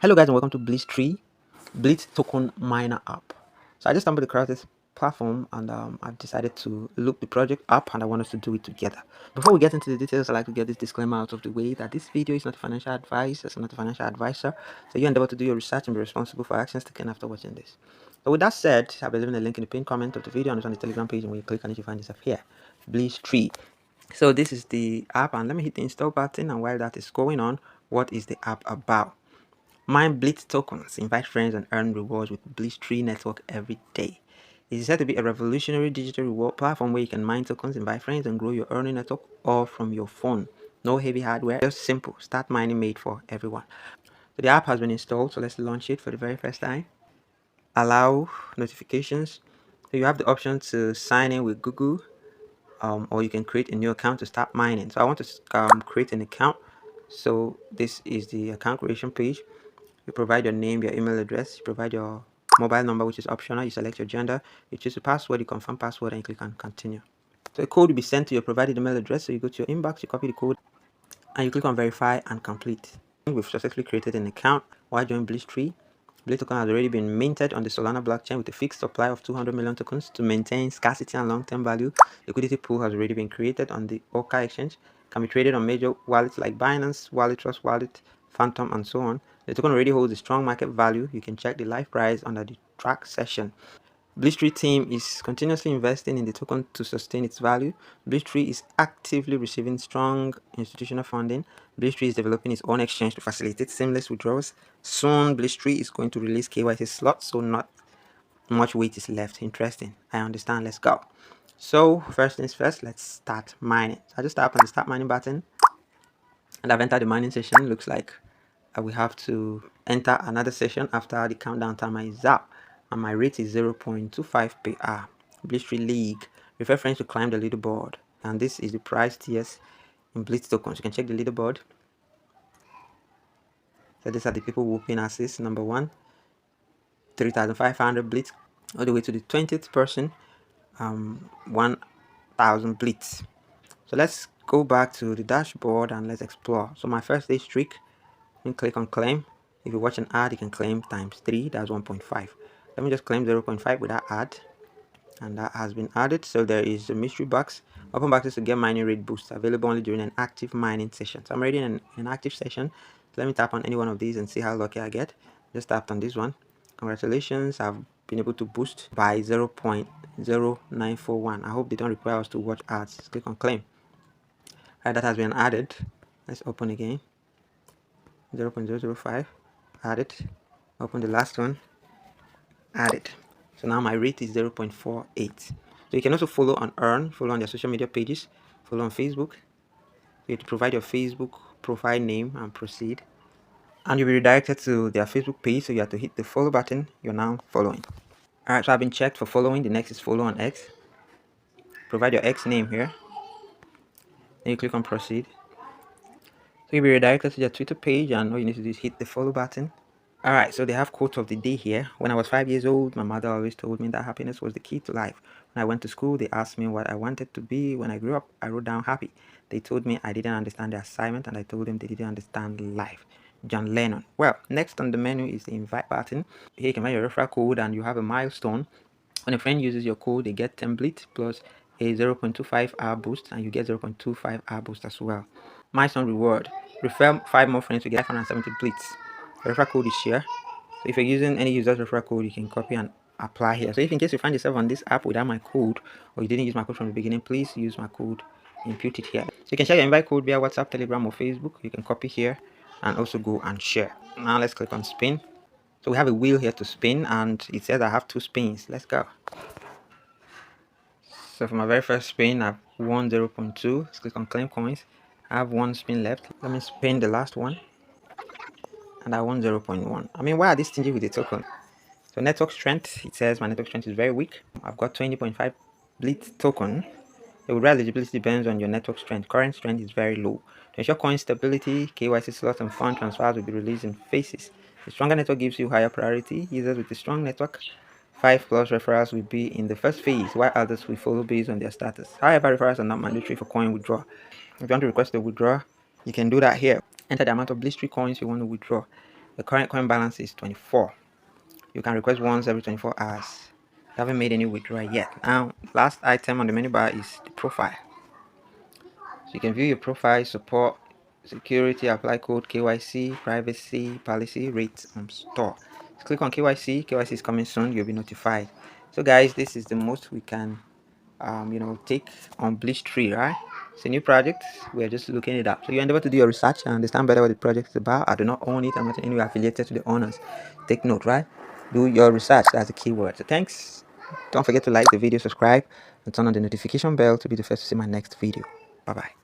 Hello guys and welcome to Blistree BLIT token miner app. So I just stumbled across this platform and I've decided to look the project up and I want us to do it together. Before we get into the details, I'd like to get this disclaimer out of the way that this video is not financial advice, it's not a financial advisor. So you endeavor to do your research and be responsible for actions taken after watching this. So with that said, I'll be leaving a link in the pinned comment of the video and it's on the Telegram page, and when you click on it you find yourself here. Blistree. So this is the app and let me hit the install button, and while that is going on, what is the app about? Mine BLIT tokens, invite friends and earn rewards with Blistree Network every day. It is said to be a revolutionary digital reward platform where you can mine tokens, invite friends, and grow your earning network all from your phone. No heavy hardware, just simple. Start mining made for everyone. So the app has been installed, so let's launch it for the very first time. Allow notifications. So you have the option to sign in with Google, or you can create a new account to start mining. So I want to create an account. So this is the account creation page. You provide your name, your email address, you provide your mobile number, which is optional, you select your gender, you choose the password, you confirm password, and you click on continue. So a code will be sent to your provided email address, so you go to your inbox, you copy the code, and you click on verify and complete. We've successfully created an account. Why join Blistree? BLIT token has already been minted on the Solana blockchain with a fixed supply of 200 million tokens to maintain scarcity and long-term value. Liquidity pool has already been created on the Orca exchange, can be traded on major wallets like Binance Wallet, Trust Wallet, Phantom, and so on. The token already holds a strong market value. You can check the live price under the track session. Blistree team is continuously investing in the token to sustain its value. Blistree is actively receiving strong institutional funding. Blistree is developing its own exchange to facilitate seamless withdrawals. Soon, Blistree is going to release KYC slots, so not much weight is left. Interesting. I understand. Let's go. So, first things first, let's start mining. So I just tap on the start mining button and I've entered the mining session. Looks like we have to enter another session after the countdown timer is up, and my rate is 0.25 per hour. Blistree League, refer friends to climb the leaderboard, and this is the prize tiers in BLIT tokens. You can check the leaderboard. So these are the people whooping assist. Number 1, 3,500 BLIT, all the way to the 20th person, 1,000 BLIT. So let's go back to the dashboard and let's explore. So my first day streak, and click on claim. If you watch an ad, you can claim times 3, that's 1.5. Let me just claim 0.5 with that ad, and that has been added. So there is a mystery box, open boxes to get mining rate boosts, available only during an active mining session. So I'm already in an active session, so let me tap on any one of these and see how lucky I get. Just tapped on this one. Congratulations, I've been able to boost by 0.0941. I hope they don't require us to watch ads. Just click on claim. Alright, that has been added. Let's open again. 0.005, add it, open the last one, add it. So now my rate is 0.48. So you can also follow and earn, follow on their social media pages, follow on Facebook. You have to provide your Facebook profile name and proceed, and you'll be redirected to their Facebook page. So you have to hit the follow button. You're now following. Alright, so I've been checked for following. The next is follow on X. Provide your X name here, then you click on proceed. So you'll be redirected to their Twitter page, and all you need to do is hit the follow button. Alright, so they have quote of the day here. When I was 5 years old, my mother always told me that happiness was the key to life. When I went to school, they asked me what I wanted to be. When I grew up, I wrote down happy. They told me I didn't understand the assignment, and I told them they didn't understand life. John Lennon. Well, next on the menu is the invite button. Here you can find your referral code, and you have a milestone. When a friend uses your code, they get template plus a 0.25 hour boost, and you get 0.25 hour boost as well. Milestone reward. Refer 5 more friends to get 570 blitz. Referral code is here. So if you're using any user's referral code, you can copy and apply here. So if in case you find yourself on this app without my code, or you didn't use my code from the beginning, please use my code, impute it here. So you can share your invite code via WhatsApp, Telegram, or Facebook. You can copy here and also go and share. Now let's click on spin. So we have a wheel here to spin, and it says I have 2 spins. Let's go. So for my very first spin, I've won 0.2. Let's click on claim coins. I have 1 spin left. Let me spin the last one, and I won 0.1. I mean, why are they stingy with the token? So network strength, it says my network strength is very weak. I've got 20.5 BLIT token. The withdrawal eligibility depends on your network strength. Current strength is very low. To ensure coin stability, KYC slots and fund transfers will be released in phases. The stronger network gives you higher priority. Users with a strong network, 5+ referrals will be in the first phase, while others will follow based on their status. However, referrals are not mandatory for coin withdrawal. If you want to request a withdrawal, you can do that here. Enter the amount of Blistree coins you want to withdraw. The current coin balance is 24. You can request once every 24 hours. You haven't made any withdrawal yet. Now, last item on the menu bar is the profile. So you can view your profile, support, security, apply code, KYC, privacy, policy, rates, store. So click on KYC. KYC is coming soon. You'll be notified. So guys, this is the most we can take on Blistree, right? It's a new project. We're just looking it up. So you endeavor to do your research and understand better what the project is about. I do not own it. I'm not in any way affiliated to the owners. Take note, right? Do your research. That's the key word. So thanks. Don't forget to like the video, subscribe, and turn on the notification bell to be the first to see my next video. Bye bye.